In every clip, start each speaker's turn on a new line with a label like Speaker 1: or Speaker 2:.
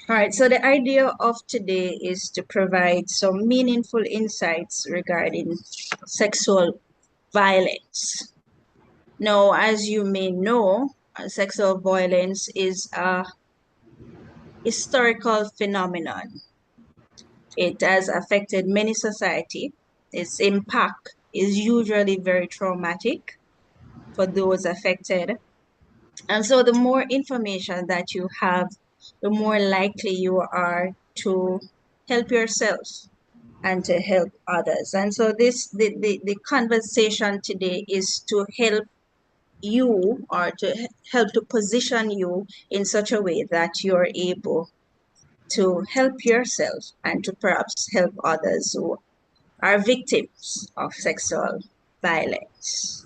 Speaker 1: All right, so the idea of today is to provide some meaningful insights regarding sexual violence. Now, as you may know, sexual violence is a historical phenomenon. It has affected many society. Its impact is usually very traumatic for those affected. And so the more information that you have, the more likely you are to help yourself and to help others. And so the conversation today is to help you, or to help to position you in such a way that you're able to help yourself and to perhaps help others who are victims of sexual violence.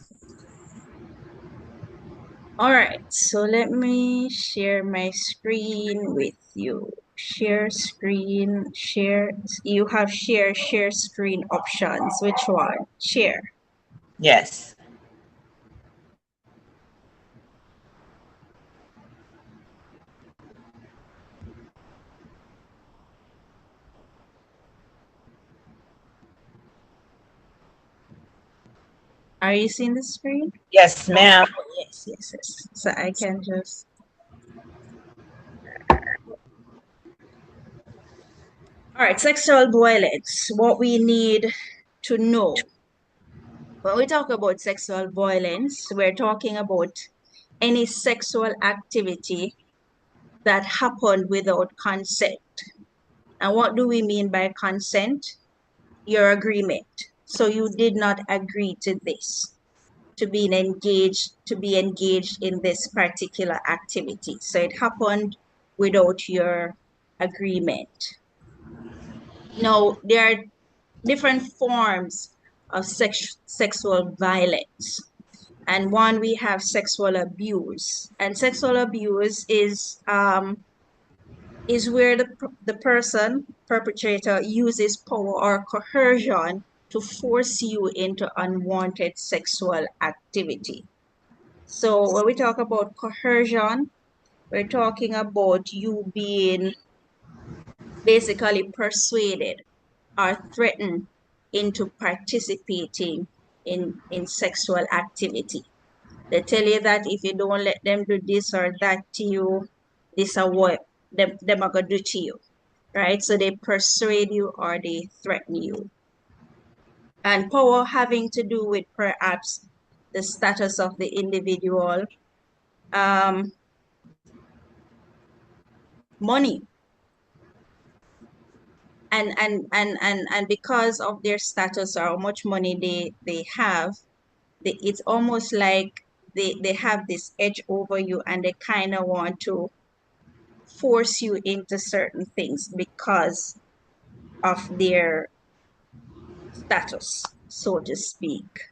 Speaker 1: All right, so let me share my screen with you. Share screen, share. You have share screen options. Which one? Share.
Speaker 2: Yes.
Speaker 1: Are you seeing the screen?
Speaker 2: Yes, ma'am.
Speaker 1: Yes, yes, yes. So I can just. All right, sexual violence. What we need to know. When we talk about sexual violence, we're talking about any sexual activity that happened without consent. And what do we mean by consent? Your agreement. So you did not agree to this, to be engaged in this particular activity. So it happened without your agreement. Now, there are different forms of sexual violence. And one, we have sexual abuse. And sexual abuse is where the person, perpetrator, uses power or coercion to force you into unwanted sexual activity. So when we talk about coercion, we're talking about you being basically persuaded or threatened into participating in sexual activity. They tell you that if you don't let them do this or that to you, this is what them are going to do to you, right? So they persuade you or they threaten you. And power having to do with perhaps the status of the individual, money, and because of their status or how much money they have, it's almost like they have this edge over you, and they kind of want to force you into certain things because of their status, so to speak.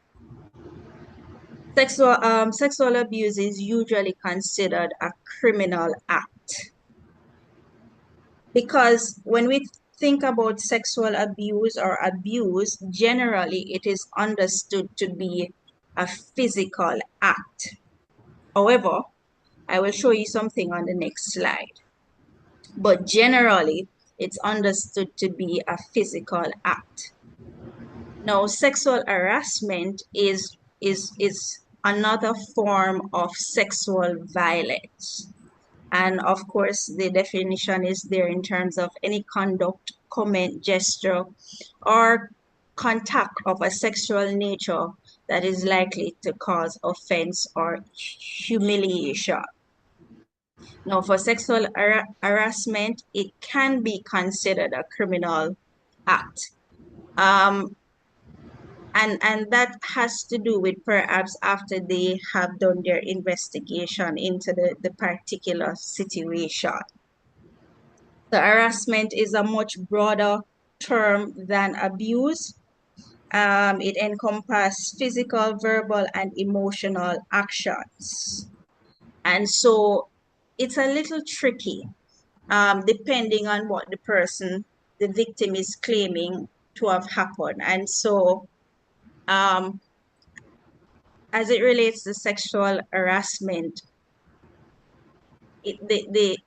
Speaker 1: Sexual abuse is usually considered a criminal act, because when we think about sexual abuse or abuse, generally it is understood to be a physical act. However, I will show you something on the next slide. But generally, it's understood to be a physical act. Now, sexual harassment is another form of sexual violence. And of course, the definition is there in terms of any conduct, comment, gesture, or contact of a sexual nature that is likely to cause offense or humiliation. Now, for sexual harassment, it can be considered a criminal act. And that has to do with perhaps after they have done their investigation into the particular situation. The harassment is a much broader term than abuse. It encompasses physical, verbal, and emotional actions. And so it's a little tricky, depending on what the victim is claiming to have happened. And so as it relates to sexual harassment, the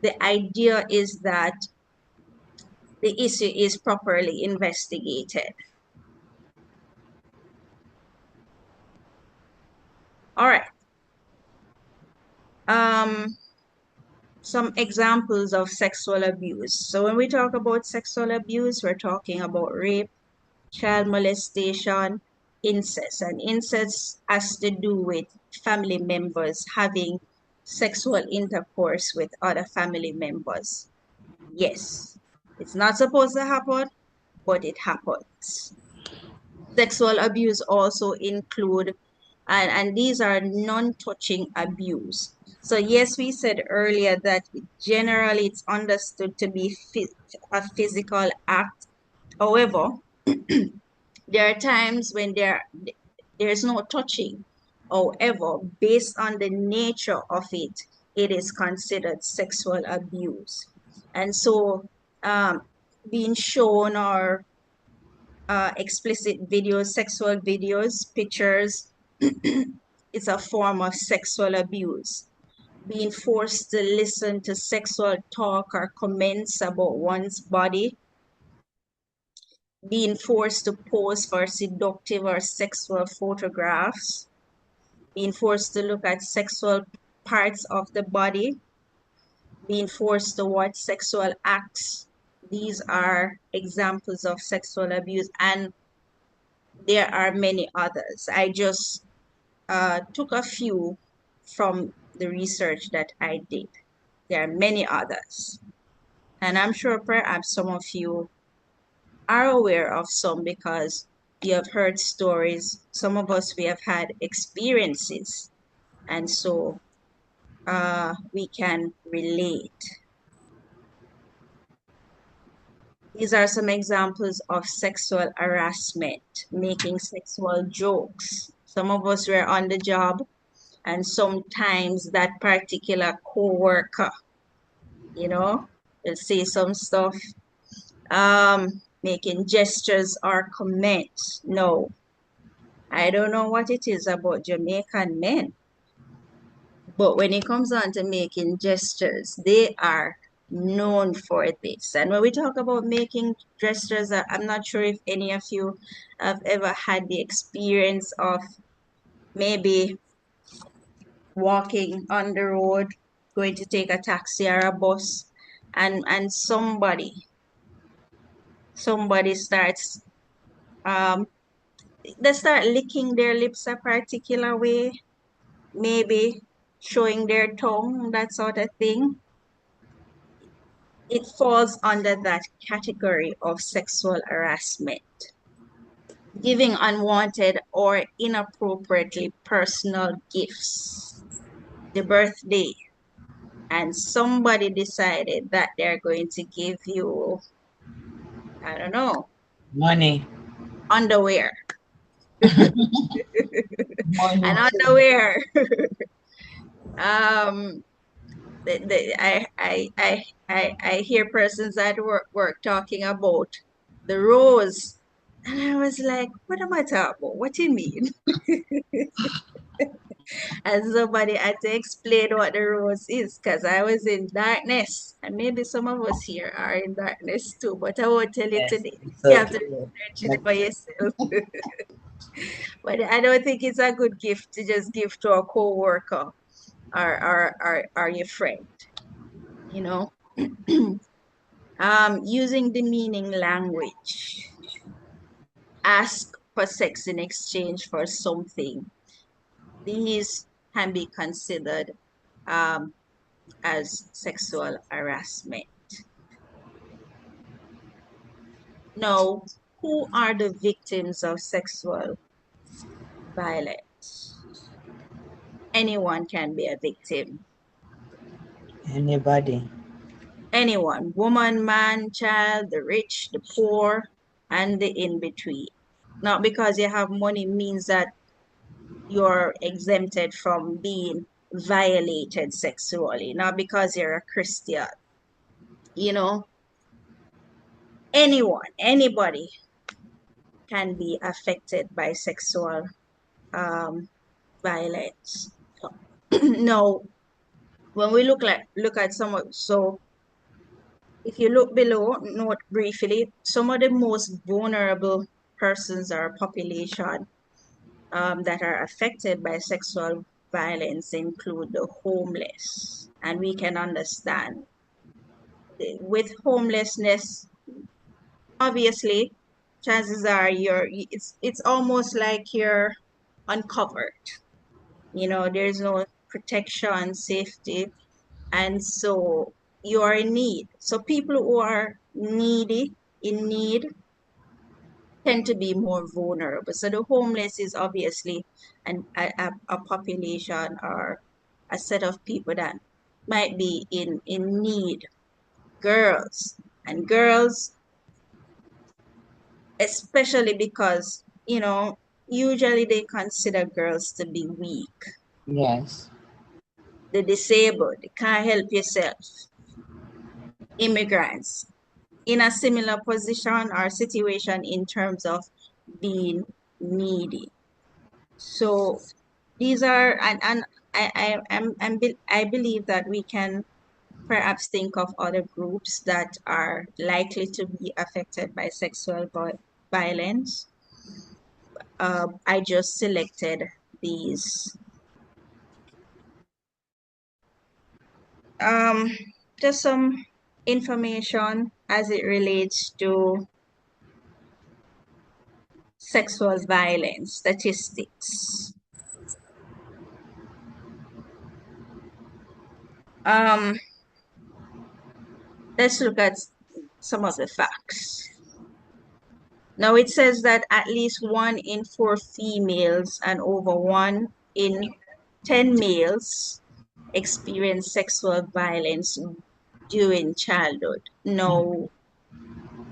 Speaker 1: the idea is that the issue is properly investigated. All right. Some examples of sexual abuse. So when we talk about sexual abuse, we're talking about rape, child molestation, incest. And incest has to do with family members having sexual intercourse with other family members. Yes, it's not supposed to happen, but it happens. Sexual abuse also include, and these are non-touching abuse. So yes, we said earlier that generally it's understood to be a physical act. However, there are times when there's no touching. However, based on the nature of it, it is considered sexual abuse. And so being shown or explicit videos, sexual videos, pictures, it's a form of sexual abuse. Being forced to listen to sexual talk or comments about one's body, being forced to pose for seductive or sexual photographs, being forced to look at sexual parts of the body, being forced to watch sexual acts. These are examples of sexual abuse, and there are many others. I just took a few from the research that I did. There are many others. And I'm sure perhaps some of you are aware of some because you have heard stories. Some of us, we have had experiences. And so we can relate. These are some examples of sexual harassment, making sexual jokes. Some of us were on the job, and sometimes that particular co-worker, will say some stuff, making gestures or comments. No, I don't know what it is about Jamaican men, but when it comes on to making gestures, they are known for this. And when we talk about making gestures, I'm not sure if any of you have ever had the experience of maybe walking on the road, going to take a taxi or a bus, and somebody starts they start licking their lips a particular way, maybe showing their tongue, that sort of thing. It falls under that category of sexual harassment. Giving unwanted or inappropriately personal gifts, the birthday, and somebody decided that they're going to give you, I don't know,
Speaker 2: Money.
Speaker 1: underwear.
Speaker 2: Money.
Speaker 1: And underwear. I hear persons at work talking about the rose. And I was like, what am I talking about? What do you mean? And somebody had to explain what the rose is because I was in darkness. And maybe some of us here are in darkness too, but I won't tell you
Speaker 2: Yes.
Speaker 1: today. You
Speaker 2: So
Speaker 1: have to research it for yourself. But I don't think it's a good gift to just give to a co-worker or your friend, you know. Using demeaning language, ask for sex in exchange for something. These can be considered as sexual harassment. Now, who are the victims of sexual violence? Anyone can be a victim.
Speaker 2: anybody.
Speaker 1: Anyone, woman, man, child, the rich, the poor, and the in-between. Not because you have money means that you're exempted from being violated sexually, not because you're a Christian. Anyone, anybody can be affected by sexual violence. No, when we look at some of, so if you look below, note briefly, some of the most vulnerable persons or population that are affected by sexual violence include the homeless. And we can understand with homelessness, obviously, chances are it's almost like you're uncovered. There's no protection, safety, and so you are in need. So people who are in need, tend to be more vulnerable. So the homeless is obviously a population or a set of people that might be in need. Girls, especially because, usually they consider girls to be weak.
Speaker 2: Yes.
Speaker 1: The disabled, can't help yourself. Immigrants, in a similar position or situation in terms of being needy. So these are, and I believe that we can perhaps think of other groups that are likely to be affected by sexual violence. I just selected these. Just some information as it relates to sexual violence statistics. Let's look at some of the facts. Now it says that at least 1 in 4 females and over 1 in 10 males experience sexual violence during childhood. Now,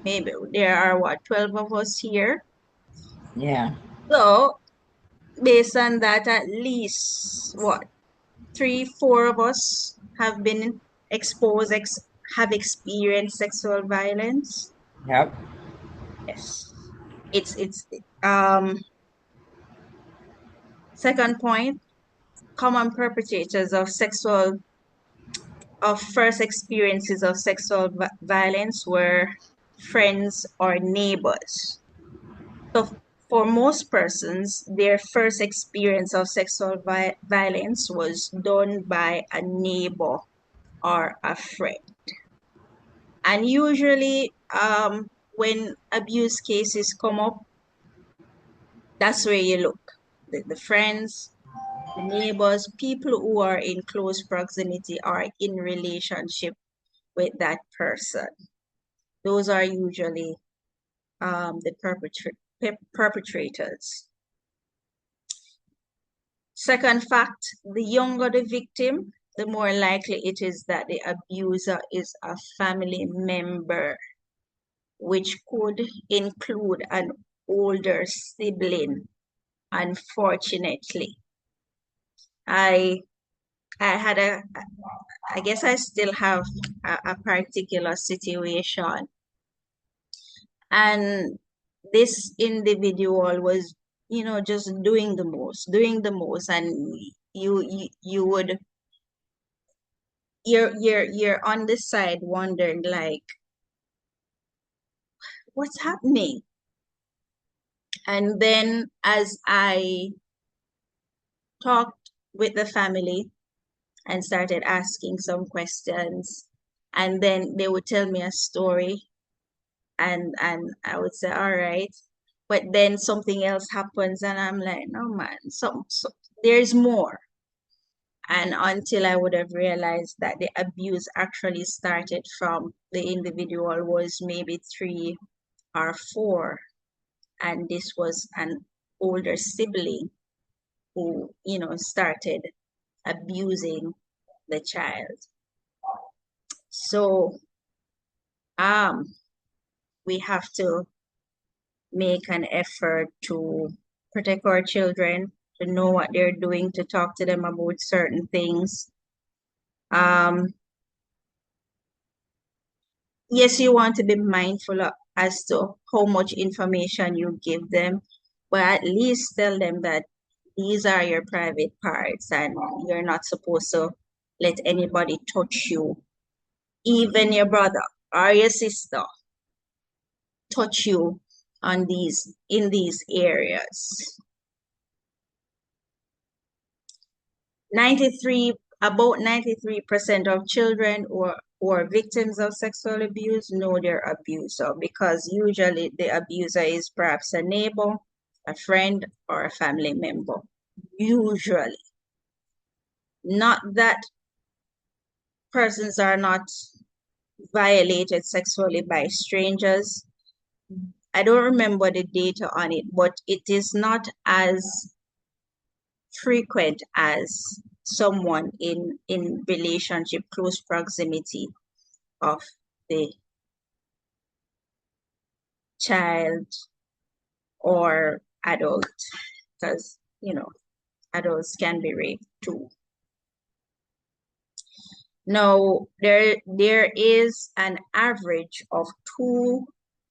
Speaker 1: maybe there are 12 of us here.
Speaker 2: Yeah.
Speaker 1: So, based on that, at least 3, 4 of us have been exposed, have experienced sexual violence.
Speaker 2: Yep.
Speaker 1: Yes. It's second point, common perpetrators of first experiences of sexual violence were friends or neighbors. So for most persons, their first experience of sexual violence was done by a neighbor or a friend. And usually, when abuse cases come up, that's where you look. The friends, the neighbors, people who are in close proximity or in relationship with that person. Those are usually the perpetrators. Second fact, the younger the victim, the more likely it is that the abuser is a family member, which could include an older sibling, unfortunately. I guess I still have a particular situation. And this individual was, just doing the most. And you're on the side wondering, like, what's happening? And then as I talked with the family and started asking some questions, and then they would tell me a story, and I would say, all right, but then something else happens, and I'm like, no man, so there's more. And until I would have realized that the abuse actually started from the individual was maybe 3 or 4, and this was an older sibling who, started abusing the child. So we have to make an effort to protect our children, to know what they're doing, to talk to them about certain things. Yes, you want to be mindful as to how much information you give them, but at least tell them that these are your private parts and you're not supposed to let anybody touch you, even your brother or your sister touch you on in these areas. About 93% of children who are victims of sexual abuse know their abuser, because usually the abuser is perhaps a neighbor, a friend, or a family member. Usually. Not that persons are not violated sexually by strangers. I don't remember the data on it, but it is not as frequent as someone in relationship, close proximity of the child or adult, because adults can be raped too. Now there is an average of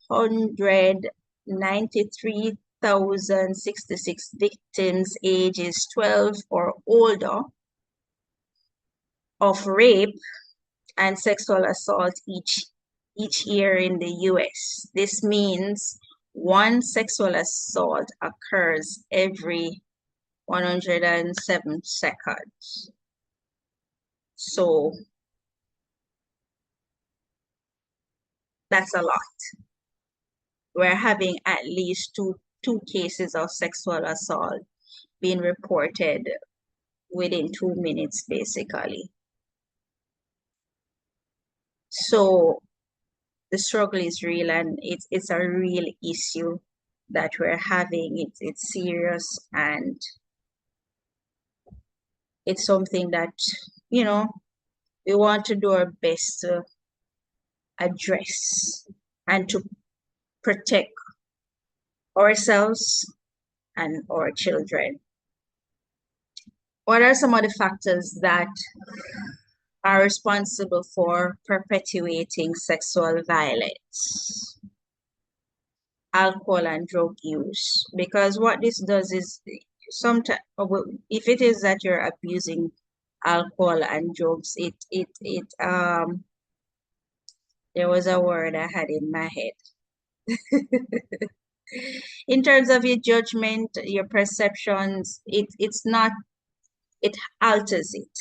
Speaker 1: 293,066 victims ages 12 or older of rape and sexual assault each year in the US. This means one sexual assault occurs every 107 seconds. So that's a lot. We're having at least two cases of sexual assault being reported within 2 minutes, basically. So the struggle is real, and it's a real issue that we're having. It's serious, and it's something that we want to do our best to address and to protect ourselves and our children. What are some of the factors that are responsible for perpetuating sexual violence? Alcohol and drug use. Because what this does is, sometimes, if it is that you're abusing alcohol and drugs, there was a word I had in my head. In terms of your judgment, your perceptions, it alters it.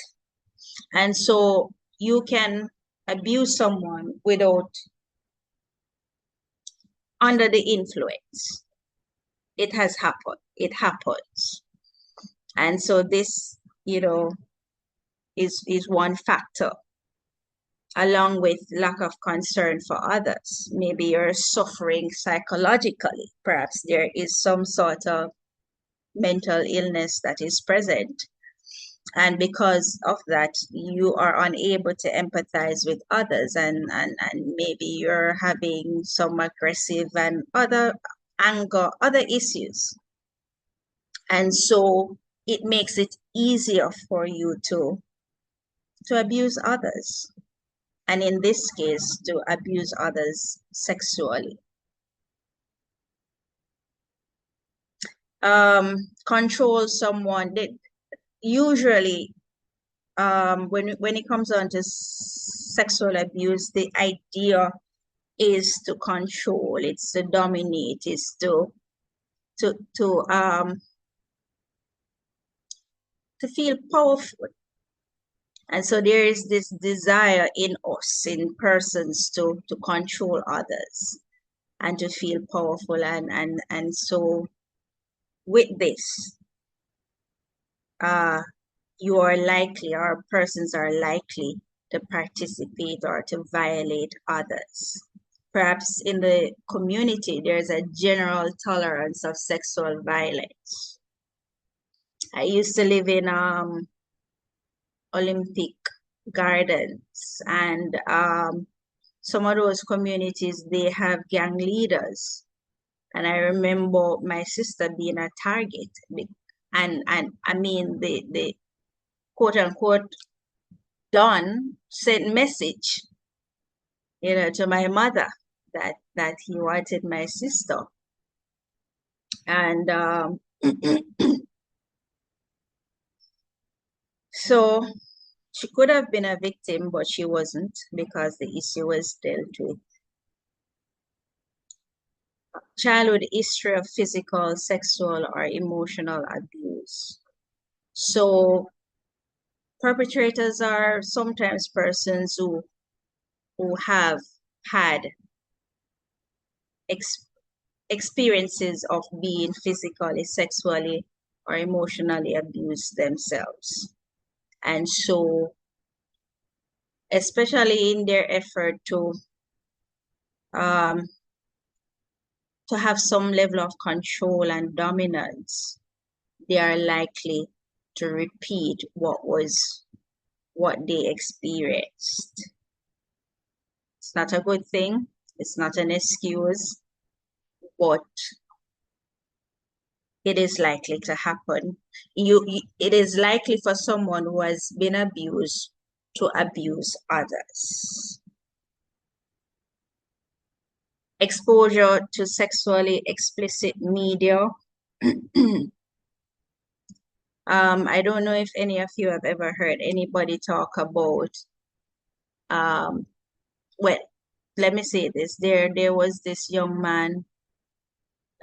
Speaker 1: And so you can abuse someone without under the influence. It has happened. It happens. And so this, is one factor, along with lack of concern for others. Maybe you're suffering psychologically. Perhaps there is some sort of mental illness that is present. And because of that, you are unable to empathize with others, and maybe you're having some aggressive and other anger, other issues. And so it makes it easier for you to abuse others. And in this case, to abuse others sexually. Control someone. Usually, when it comes on to sexual abuse, the idea is to control, it's to dominate, it's to feel powerful. And so there is this desire in us, in persons, to control others and to feel powerful. And so with this, you are likely, or persons are likely, to participate or to violate others. Perhaps in the community, there's a general tolerance of sexual violence. I used to live in Olympic Gardens, and some of those communities, they have gang leaders. And I remember my sister being a target. And I mean, the quote unquote Don sent message, to my mother that he wanted my sister. And so She could have been a victim, but she wasn't because the issue was dealt with. Childhood history of physical, sexual, or emotional abuse. So perpetrators are sometimes persons who have had experiences of being physically, sexually, or emotionally abused themselves. And so, especially in their effort um, to have some level of control and dominance, they are likely to repeat what they experienced. It's not a good thing. It's not an excuse, but it is likely to happen. It is likely for someone who has been abused to abuse others. Exposure to sexually explicit media. I don't know if any of you have ever heard anybody talk about, well, let me say this. There was this young man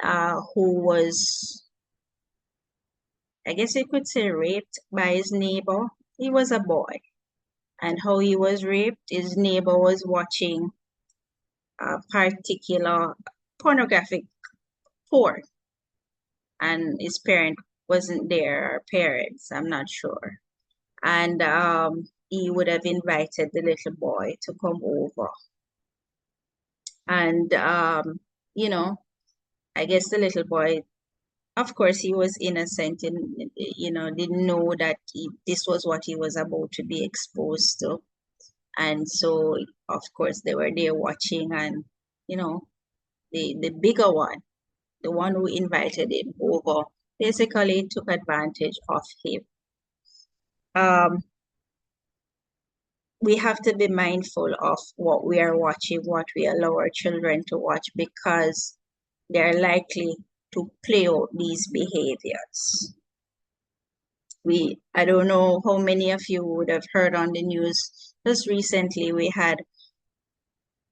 Speaker 1: who was, I guess you could say, raped by his neighbor. He was a boy. And how he was raped, his neighbor was watching a particular pornographic porn, and his parent wasn't there, or parents, I'm not sure. And he would have invited the little boy to come over. And, you know, I guess the little boy, of course, he was innocent and, didn't know that this was what he was about to be exposed to. And so, of course, they were there watching, and, the bigger one, the one who invited him over, basically took advantage of him. We have to be mindful of what we are watching, what we allow our children to watch, because they're likely to play out these behaviors. I don't know how many of you would have heard on the news just recently. We had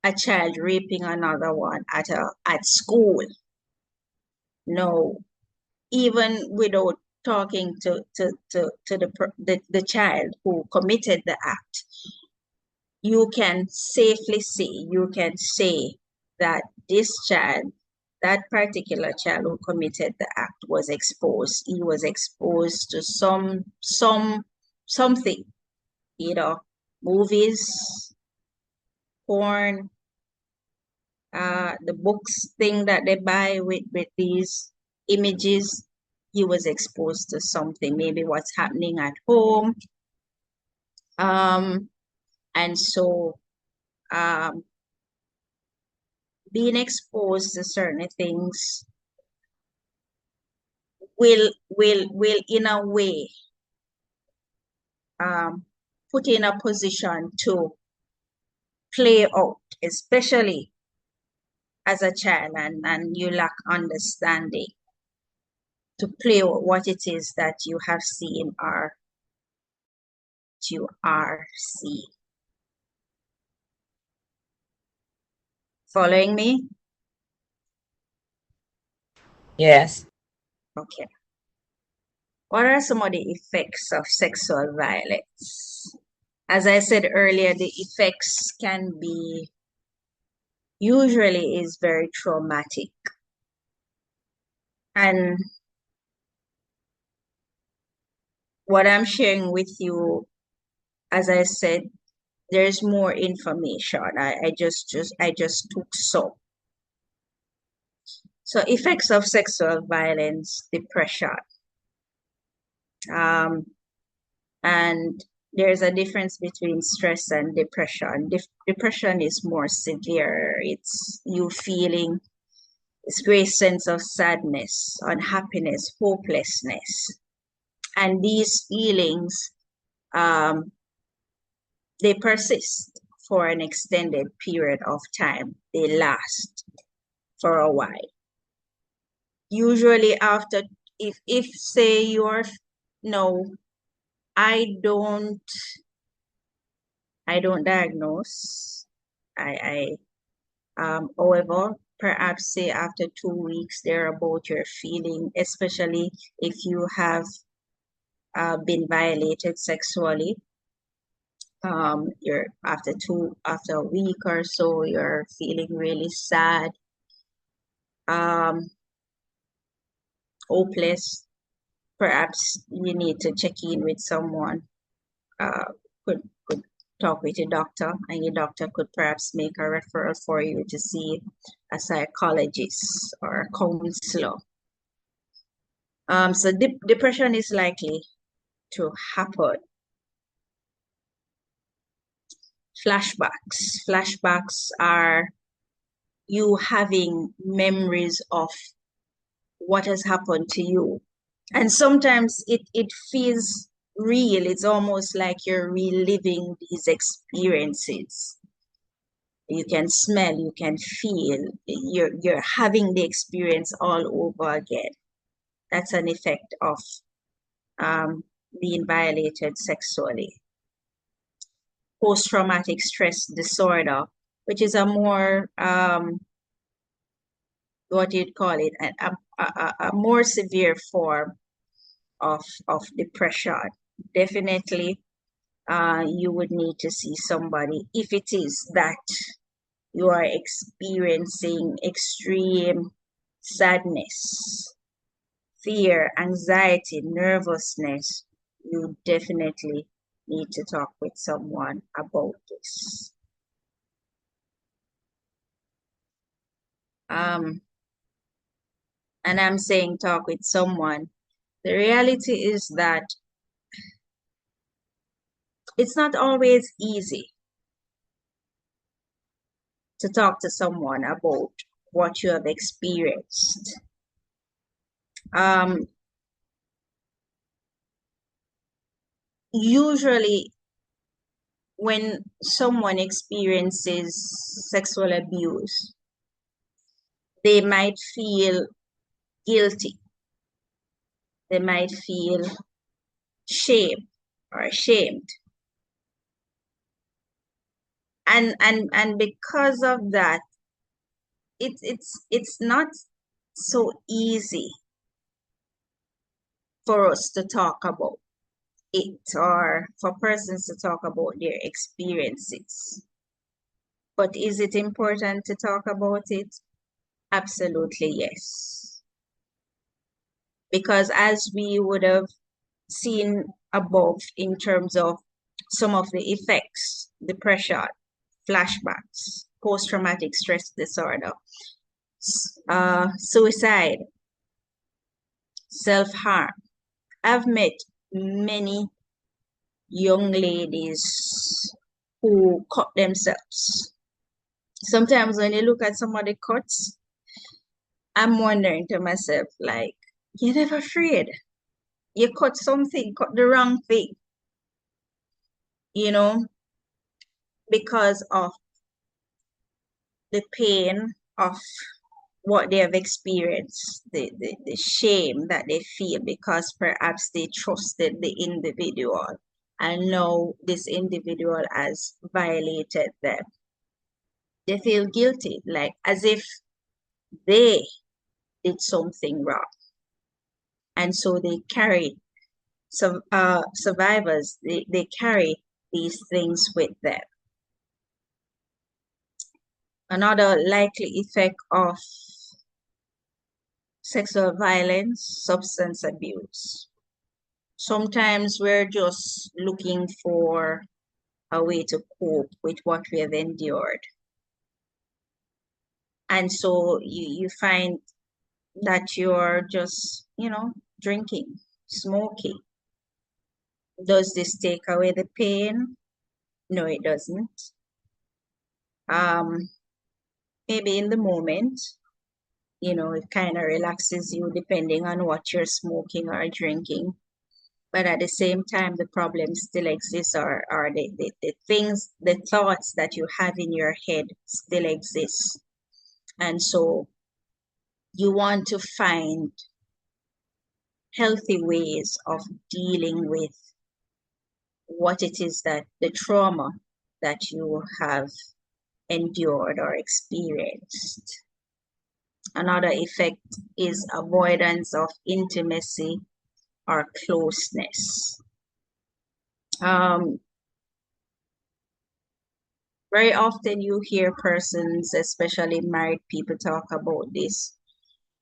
Speaker 1: a child raping another one at school. No, even without talking to the child who committed the act, you can safely say that this child, that particular child who committed the act, was exposed. He was exposed to something, movies, porn, the books thing that they buy with these images. He was exposed to something, maybe what's happening at home. And so being exposed to certain things will in a way put in a position to play out, especially as a child, and you lack understanding, to play out what it is that you have seen or you are seeing. Following me?
Speaker 2: Yes.
Speaker 1: Okay. What are some of the effects of sexual violence? As I said earlier, the effects can be, usually is very traumatic. And what I'm sharing with you, as I said, there's more information. I just took some. So effects of sexual violence, depression. And there's a difference between stress and depression. Depression is more severe. It's you feeling this great sense of sadness, unhappiness, hopelessness. And these feelings, they persist for an extended period of time. They last for a while. Usually after, if say you're, no, I don't I don't diagnose. However, perhaps say after 2 weeks thereabout you're feeling, especially if you have been violated sexually. You're after a week or so, you're feeling really sad, hopeless. Perhaps you need to check in with someone. Could talk with your doctor, and your doctor could perhaps make a referral for you to see a psychologist or a counselor. So depression is likely to happen. Flashbacks. Flashbacks are you having memories of what has happened to you. And sometimes it feels real. It's almost like you're reliving these experiences. You can smell, you can feel, you're having the experience all over again. That's an effect of being violated sexually. Post-traumatic stress disorder, which is a more, what you'd call it, a more severe form of depression. Definitely, you would need to see somebody if it is that you are experiencing extreme sadness, fear, anxiety, nervousness. You definitely need to talk with someone about this. And I'm saying talk with someone. The reality is that it's not always easy to talk to someone about what you have experienced. Usually, when someone experiences sexual abuse, they might feel guilty. They might feel shame or ashamed. And because of that, it's not so easy for us to talk about it or for persons to talk about their experiences. But is it important to talk about it? Absolutely, yes. Because as we would have seen above in terms of some of the effects, depression, flashbacks, post-traumatic stress disorder, suicide, self-harm. I've met many young ladies who cut themselves. Sometimes when you look at some of the cuts, I'm wondering to myself, like, you're never afraid. You cut something, cut the wrong thing, you know, because of the pain of what they have experienced, the shame that they feel because perhaps they trusted the individual and now this individual has violated them. They feel guilty, like as if they did something wrong. And so they carry, survivors, they carry these things with them. Another likely effect of sexual violence, substance abuse. Sometimes we're just looking for a way to cope with what we have endured. And so you find that you're just, drinking, smoking. Does this take away the pain? No, it doesn't. Maybe in the moment, it kind of relaxes you depending on what you're smoking or drinking. But at the same time, the problem still exists, or the things, the thoughts that you have in your head still exist. And so you want to find healthy ways of dealing with what it is that the trauma that you have endured or experienced. Another effect is avoidance of intimacy or closeness. Very often you hear persons, especially married people, talk about this.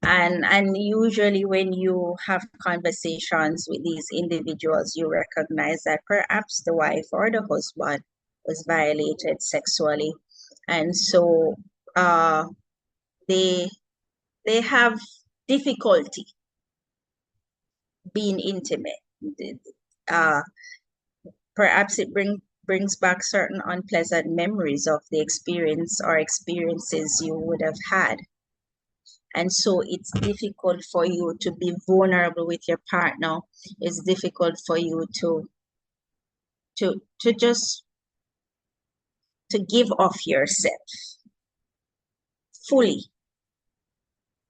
Speaker 1: And usually when you have conversations with these individuals, you recognize that perhaps the wife or the husband was violated sexually. And so they have difficulty being intimate. Uh, Perhaps it brings back certain unpleasant memories of the experience or experiences you would have had. And so it's difficult for you to be vulnerable with your partner. It's difficult for you to just to give off yourself fully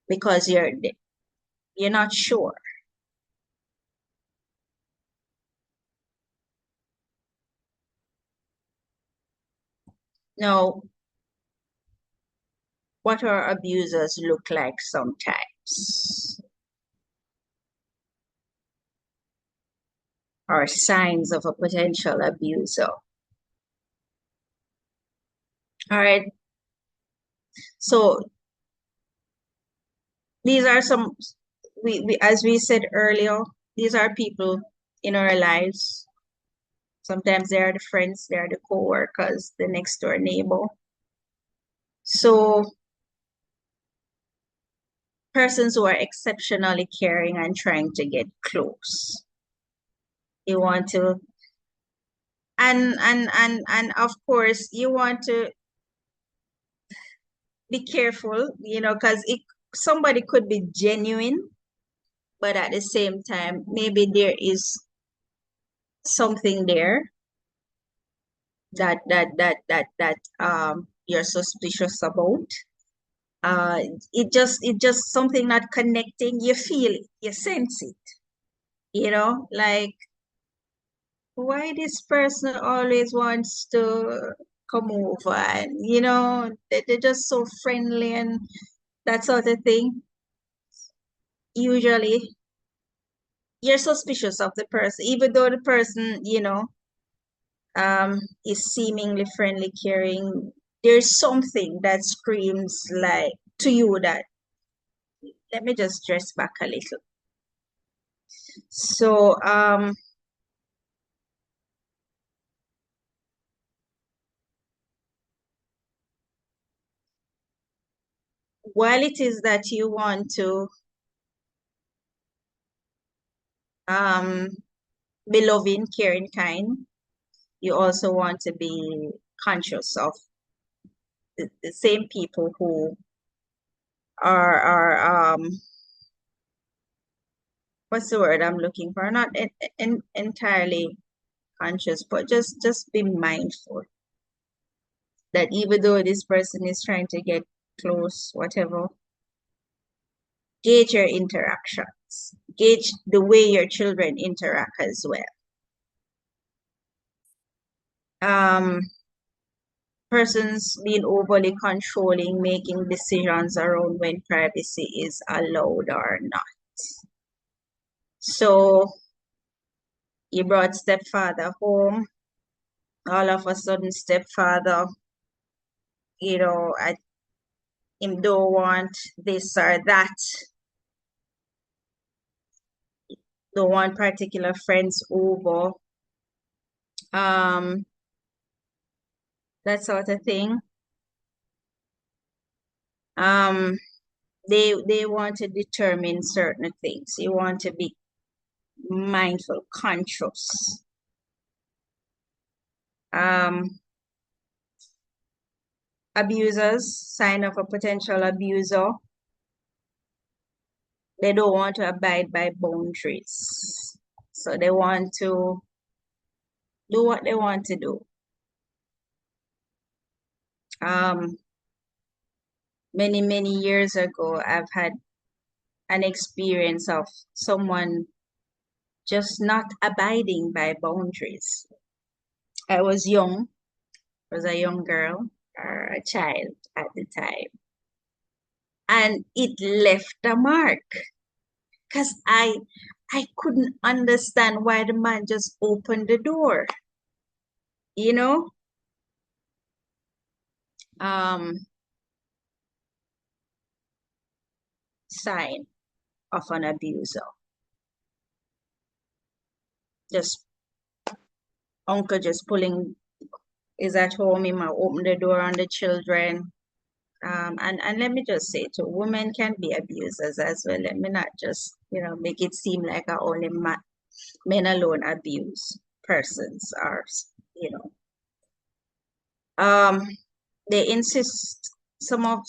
Speaker 1: because you're not sure. Now, what our abusers look like sometimes, are signs of a potential abuser. All right. So these are some, we as we said earlier, these are people in our lives. Sometimes they are the friends, they are the co-workers, the next door neighbor. So persons who are exceptionally caring and trying to get close. You want to, and of course you want to be careful, because somebody could be genuine, but at the same time, maybe there is something there that you're suspicious about. It just something not connecting. You feel it, you sense it, like why this person always wants to come over, and they're just so friendly and that sort of thing. Usually you're suspicious of the person, even though the person, is seemingly friendly, caring. There's something that screams like to you that, let me just dress back a little. So, while it is that you want to be loving, caring, kind, you also want to be conscious of the same people who are what's the word I'm looking for? Not entirely conscious, but just be mindful that even though this person is trying to get close, whatever, gauge your interactions, gauge the way your children interact as well. Persons being overly controlling, making decisions around when privacy is allowed or not. So you brought stepfather home, all of a sudden stepfather, him don't want this or that, don't want particular friends over, that sort of thing. They want to determine certain things. You want to be mindful, conscious. Abusers, sign of a potential abuser. They don't want to abide by boundaries. So they want to do what they want to do. Many, many years ago, I've had an experience of someone just not abiding by boundaries. I was young, was a young girl or a child at the time. And it left a mark because I couldn't understand why the man just opened the door, you know? Sign of an abuser. Just uncle just pulling is at home, he might open the door on the children. And let me just say too, women can be abusers as well. Let me not just, make it seem like only men alone abuse persons or, you know. They insist some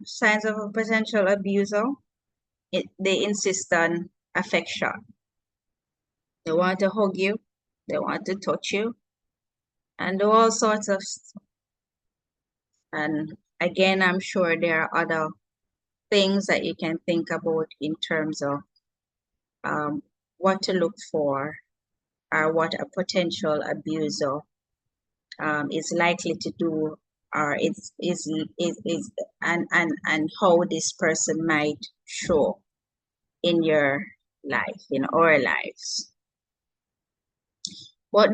Speaker 1: signs of a potential abuser. They insist on affection. They want to hug you. They want to touch you. And do all sorts of stuff. And again, I'm sure there are other things that you can think about in terms of what to look for or what a potential abuser is likely to do, or and how this person might show in your life, in our lives. What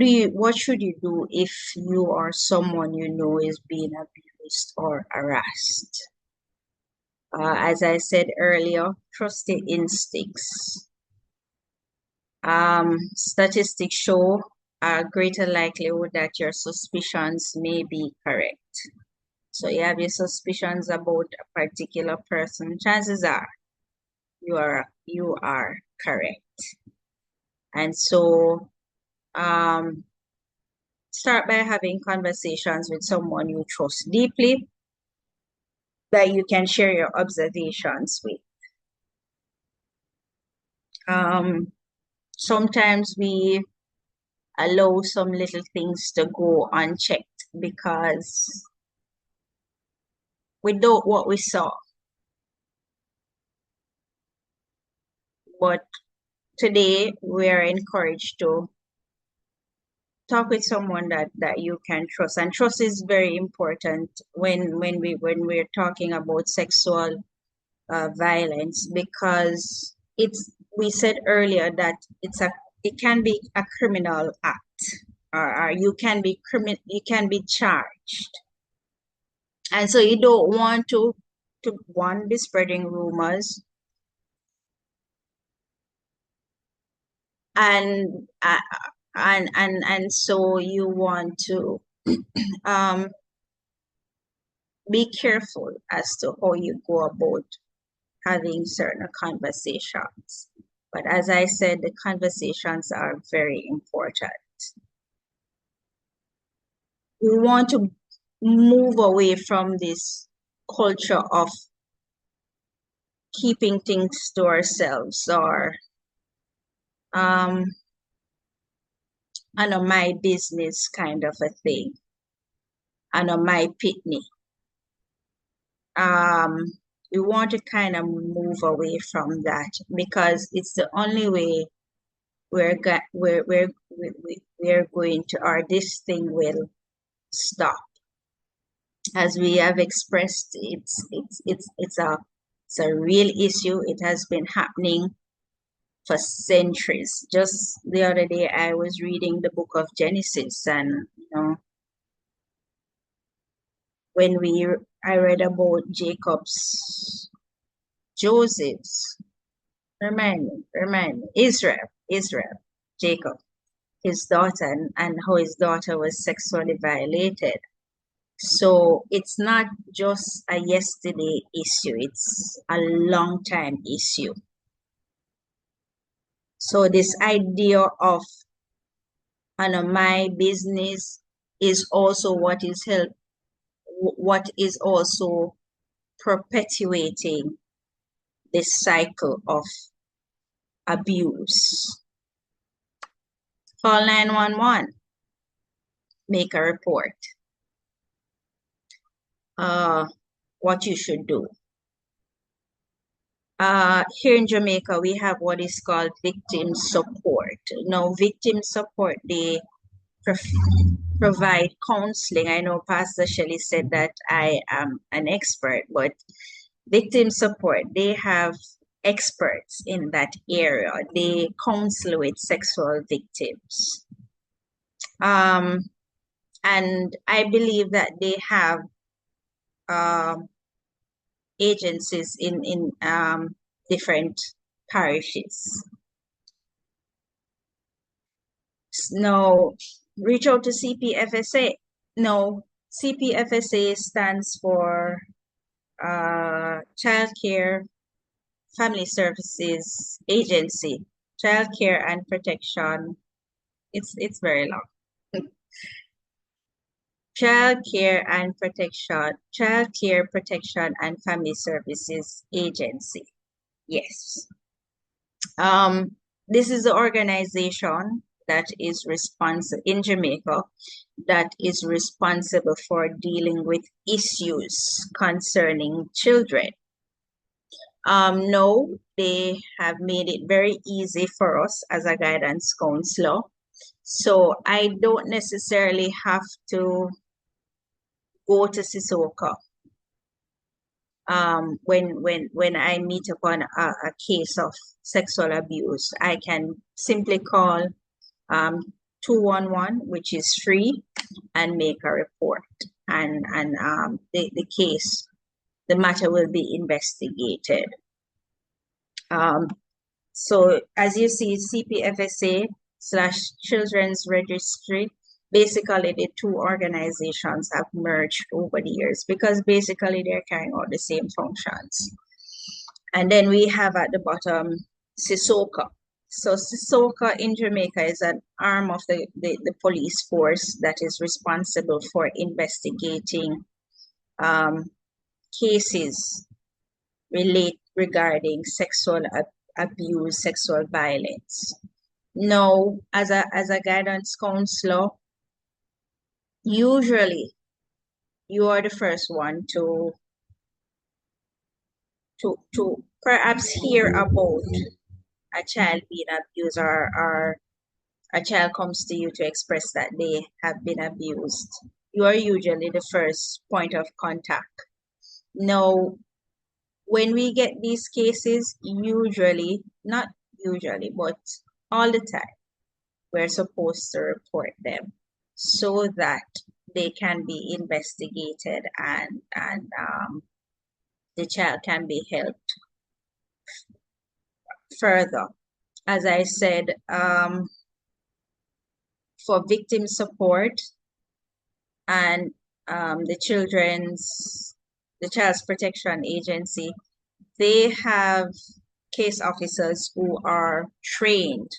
Speaker 1: should you do if you or someone you know is being abused or harassed? As I said earlier, trust the instincts. Statistics show a greater likelihood that your suspicions may be correct. So you have your suspicions about a particular person, chances are you are correct. And so start by having conversations with someone you trust deeply that you can share your observations with. Sometimes we allow some little things to go unchecked because we doubt what we saw. But today we are encouraged to talk with someone that you can trust, and trust is very important when we're talking about sexual violence, because we said earlier that it can be a criminal act, or you can be charged, and so you don't want to one, be spreading rumors, and so you want to be careful as to how you go about having certain conversations. But as I said, the conversations are very important. We want to move away from this culture of keeping things to ourselves, or my business kind of a thing, my pitney. We want to kind of move away from that, because it's the only way we're going to, or this thing will stop. As we have expressed, it's a real issue. It has been happening for centuries. Just the other day, I was reading the book of Genesis, and when I read about Joseph's, remind me, Israel, Jacob, his daughter, and how his daughter was sexually violated. So it's not just a yesterday issue, it's a long time issue. So this idea of my business is also what is also perpetuating this cycle of abuse. Call 911. Make a report. What you should do. Here in Jamaica, we have what is called victim support. Now, victim support, they provide counseling. I know Pastor Shelley said that I am an expert, but victim support, they have experts in that area. They counsel with sexual victims. And I believe that they have agencies in different parishes. Now, reach out to CPFSA. No, CPFSA stands for Child Care Family Services Agency. Child Care and Protection. It's very long. Child Care Protection and Family Services Agency. Yes. This is the organization that is responsible in Jamaica that is responsible for dealing with issues concerning children. No, they have made it very easy for us as a guidance counselor. So I don't necessarily have to go to CISOCA when I meet upon a case of sexual abuse. I can simply call 211, which is free, and make a report, and the case, the matter will be investigated. So as you see, CPFSA/Children's Registry, basically the two organizations have merged over the years because basically they're carrying out the same functions. And then we have at the bottom CISOCA. So CISOCA in Jamaica is an arm of the police force that is responsible for investigating cases regarding sexual abuse, sexual violence. Now, as a guidance counselor, usually you are the first one to perhaps hear about a child being abused, or a child comes to you to express that they have been abused. You are usually the first point of contact. Now, when we get these cases, usually, not usually, but all the time, we're supposed to report them so that they can be investigated and the child can be helped further. As I said, for victim support and the Child's Protection Agency, they have case officers who are trained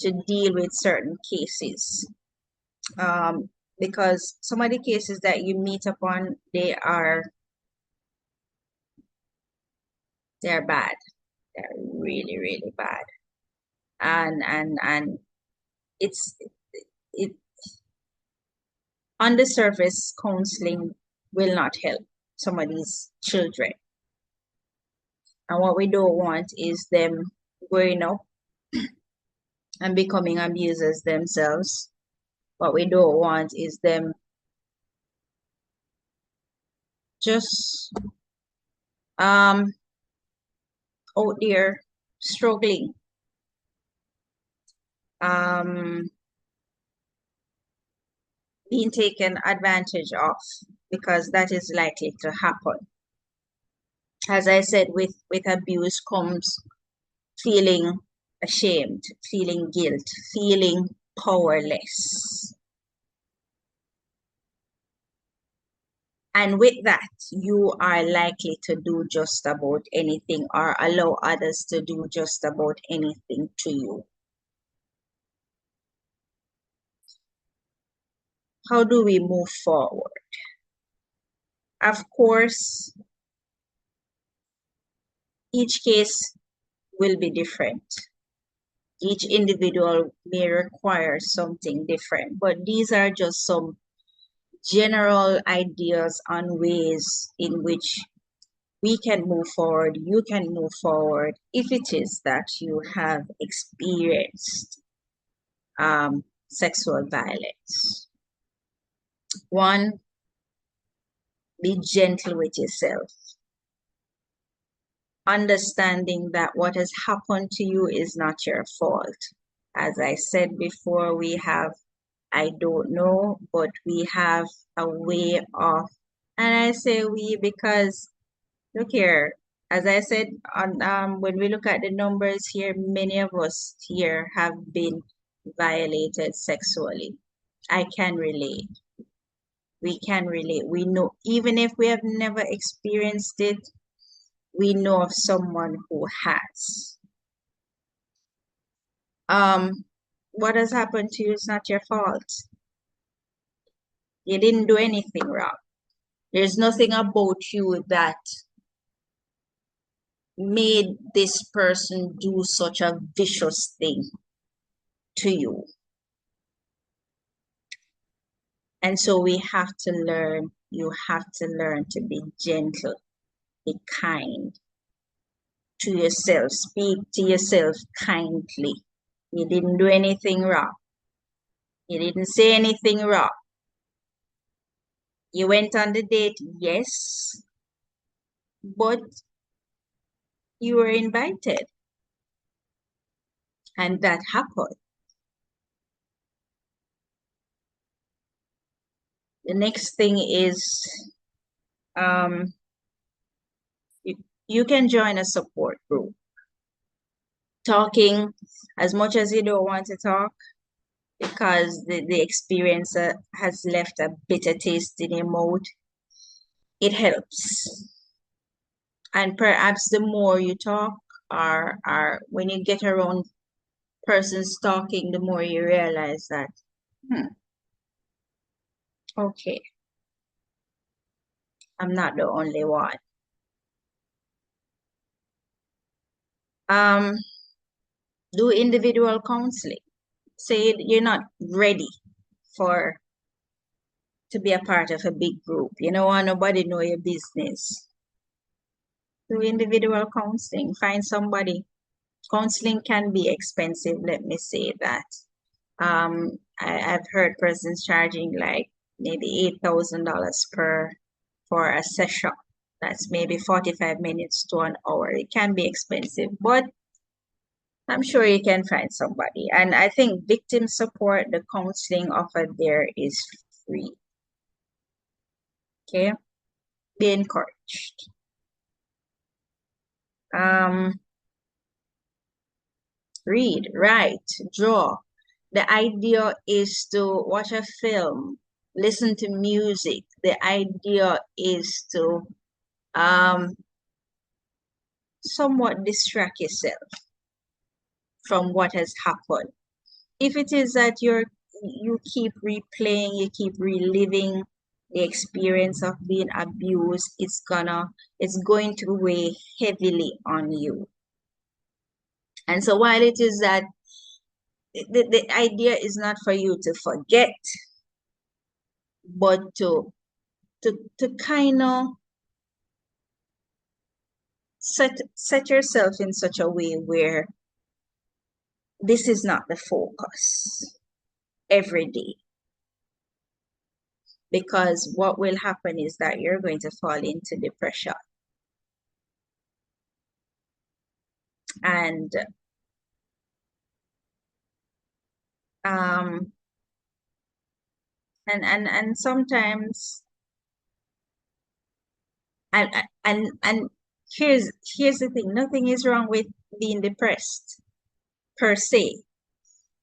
Speaker 1: to deal with certain cases. Because some of the cases that you meet upon, they're bad. They're really, really bad. And it on the surface, counseling will not help some of these children. And what we don't want is them growing up and becoming abusers themselves. What we don't want is them just out there struggling, being taken advantage of, because that is likely to happen. As I said, with abuse comes feeling ashamed, feeling guilt, feeling powerless. And with that, you are likely to do just about anything or allow others to do just about anything to you. How do we move forward? Of course, each case will be different. Each individual may require something different, but these are just some general ideas on ways in which we can move forward, you can move forward, if it is that you have experienced sexual violence. One, be gentle with yourself. Understanding that what has happened to you is not your fault. As I said before, we have, I don't know, but we have a way of, and I say we because, look here, as I said, when we look at the numbers here, many of us here have been violated sexually. I can relate. We can relate. We know, even if we have never experienced it, we know of someone who has. What has happened to you is not your fault. You didn't do anything wrong. There's nothing about you that made this person do such a vicious thing to you. And so we have to learn, you have to learn to be gentle, be kind to yourself, speak to yourself kindly. You didn't do anything wrong. You didn't say anything wrong. You went on the date, yes, but you were invited. And that happened. The next thing is you can join a support group. Talking as much as you don't want to talk because the experience has left a bitter taste in your mouth, it helps. And perhaps the more you talk or when you get around persons talking, the more you realize that, okay, I'm not the only one. Do individual counseling. Say you're not ready to be a part of a big group. You don't want nobody know your business. Do individual counseling. Find somebody. Counseling can be expensive, let me say that. I've heard persons charging like maybe $8,000 for a session. That's maybe 45 minutes to an hour. It can be expensive, but I'm sure you can find somebody. And I think victim support, the counseling offered there is free. Okay? Be encouraged. Read, write, draw. The idea is to watch a film, listen to music. The idea is to somewhat distract yourself from what has happened. If it is that you keep replaying, you keep reliving the experience of being abused, it's going to weigh heavily on you. And so while it is that the idea is not for you to forget, but to kind of set yourself in such a way where this is not the focus every day. Because what will happen is that you're going to fall into depression. And sometimes and here's the thing, nothing is wrong with being depressed per se,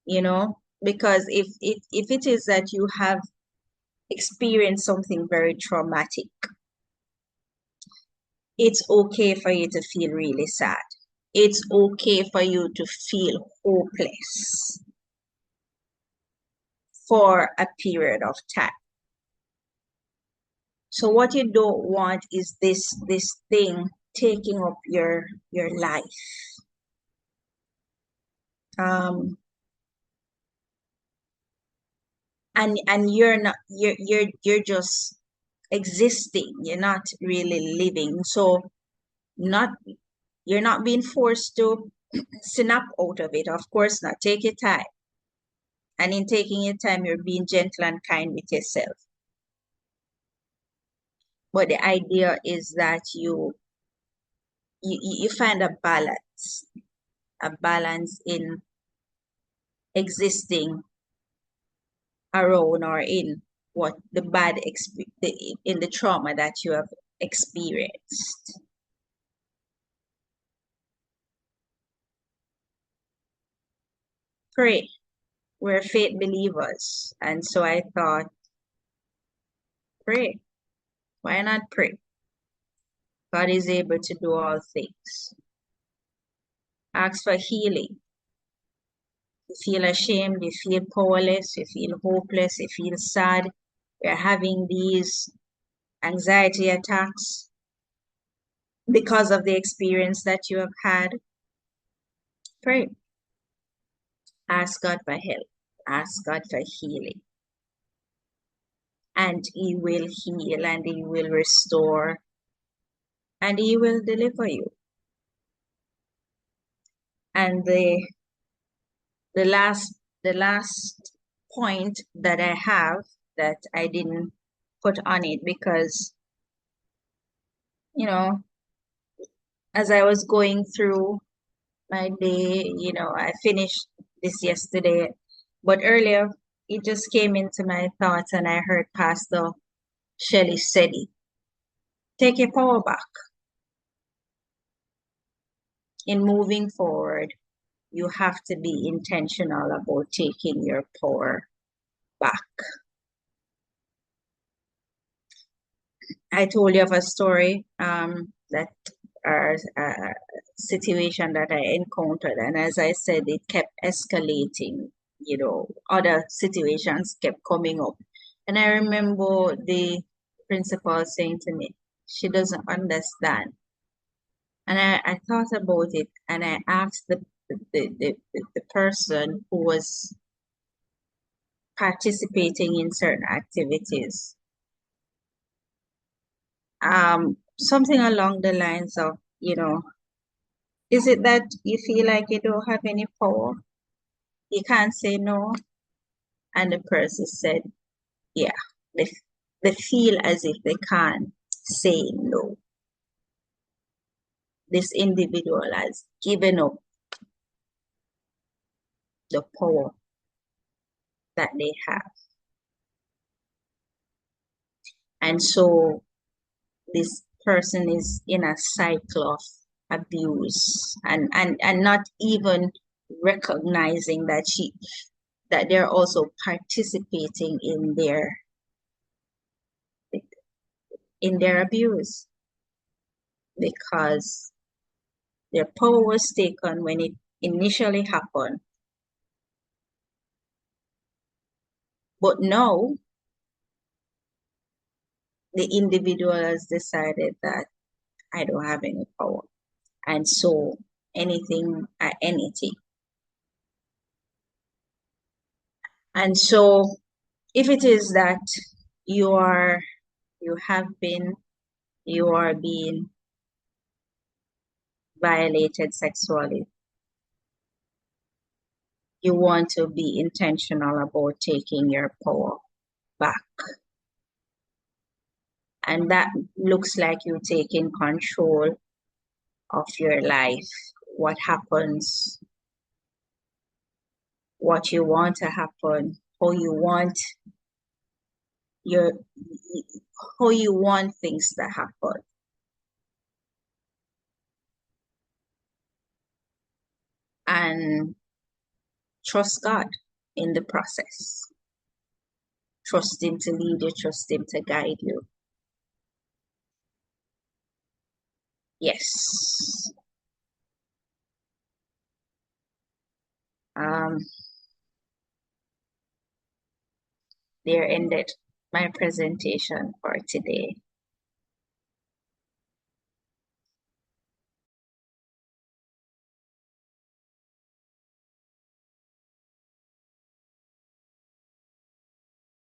Speaker 1: you know, because if it is that you have experienced something very traumatic, it's okay for you to feel really sad. It's okay for you to feel hopeless for a period of time. So what you don't want is this thing taking up your life. And you're just existing. You're not really living. So you're not being forced to snap out of it. Of course not. Take your time. And in taking your time, you're being gentle and kind with yourself. But the idea is that you find a balance in existing around or in what the in the trauma that you have experienced. Pray. We're faith believers, and so I thought, pray. Why not pray? God is able to do all things. Ask for healing. You feel ashamed, you feel powerless, you feel hopeless, you feel sad, you're having these anxiety attacks because of the experience that you have had. Pray. Ask God for help. Ask God for healing. And He will heal, and He will restore, and He will deliver you. And the last point that I have that I didn't put on it because, you know, as I was going through my day, I finished this yesterday, but earlier it just came into my thoughts and I heard Pastor Shelley said it. Take your power back. In moving forward, you have to be intentional about taking your power back. I told you of a story that a situation that I encountered, and as I said, it kept escalating. Other situations kept coming up, and I remember the principal saying to me, "She doesn't understand." And I thought about it, and I asked the person who was participating in certain activities, something along the lines of, is it that you feel like you don't have any power? You can't say no? And the person said, yeah, they feel as if they can't say no. This individual has given up the power that they have. And so this person is in a cycle of abuse and not even recognizing that they're also participating in their abuse, because their power was taken when it initially happened. But now the individual has decided that I don't have any power. And so anything. And so if it is that you are being violated sexually, you want to be intentional about taking your power back. And that looks like you taking control of your life, what happens, what you want to happen, how you want things to happen. And trust God in the process. Trust Him to lead you, trust Him to guide you. Yes. There ended my presentation for today.